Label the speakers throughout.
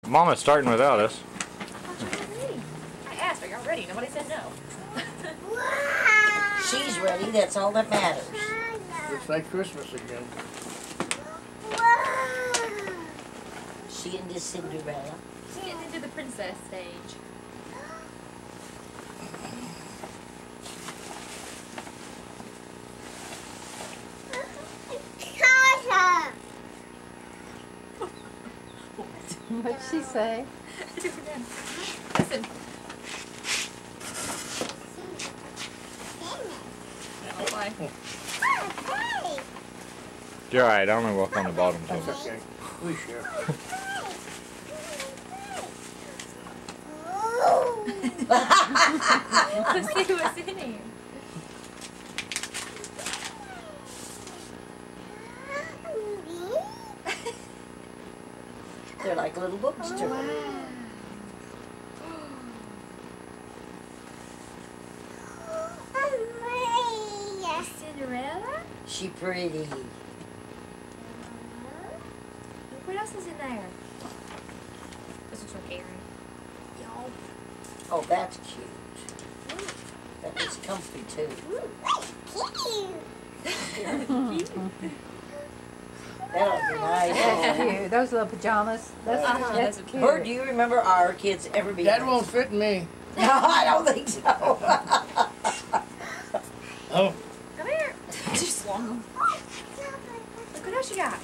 Speaker 1: Mama's starting without us.
Speaker 2: I asked, are y'all ready? Nobody said no.
Speaker 3: She's ready, that's all that matters.
Speaker 4: Looks like Christmas again.
Speaker 3: She into Cinderella.
Speaker 2: She's getting into the princess stage.
Speaker 5: What'd she say?
Speaker 2: Listen. Oh, why?
Speaker 1: You're alright, I only walk on the bottom.
Speaker 4: That's okay. We share.
Speaker 2: Let's see what's in here.
Speaker 3: They're like little books to her.
Speaker 2: Cinderella?
Speaker 3: She pretty.
Speaker 2: Look, what else is in there? This looks like Aaron. Y'all.
Speaker 3: Oh, that's cute. That is comfy too. That'll be nice.
Speaker 5: That's cute. Those little pajamas. That's cute.
Speaker 3: Bert, do you remember our kids ever being?
Speaker 4: That won't fit me.
Speaker 3: No, I don't think so.
Speaker 4: Oh.
Speaker 2: Come here. Just long. Look what else you got.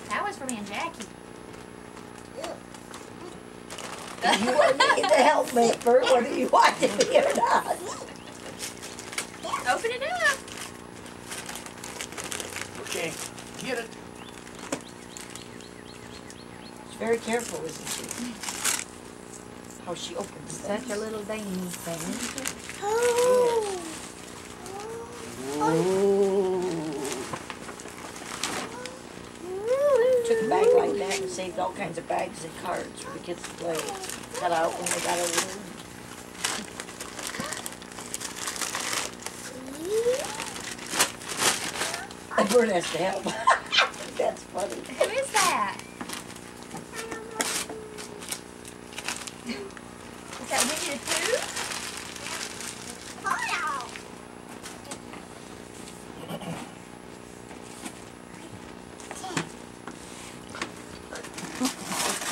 Speaker 2: That was for me and Jackie.
Speaker 3: You want me to help me, Bert, whether you want to be or not.
Speaker 2: Open it up.
Speaker 4: Okay. Get it.
Speaker 3: She's very careful, isn't she? How she opens
Speaker 5: Such
Speaker 3: things.
Speaker 5: a little dainty thing.
Speaker 3: Took a bag like that and saved all kinds of bags and cards for the kids to play. Cut out when they got older. And Bert has to help. That's funny.
Speaker 2: Who is that? Is that Winnie the Pooh?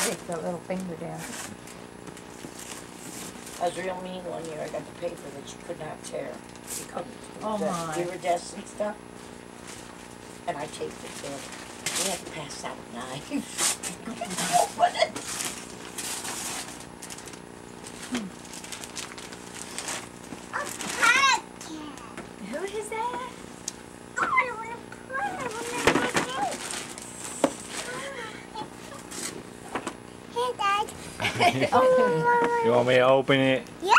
Speaker 5: Stick that little finger down.
Speaker 3: I was real mean one year. I got the paper that you could not tear. You couldn't.
Speaker 5: Oh,
Speaker 3: The
Speaker 5: my.
Speaker 3: iridescent stuff. And I taped it there. We had to pass out knives. Open it.
Speaker 2: Who is that?
Speaker 1: You want me to open it?
Speaker 6: Yeah.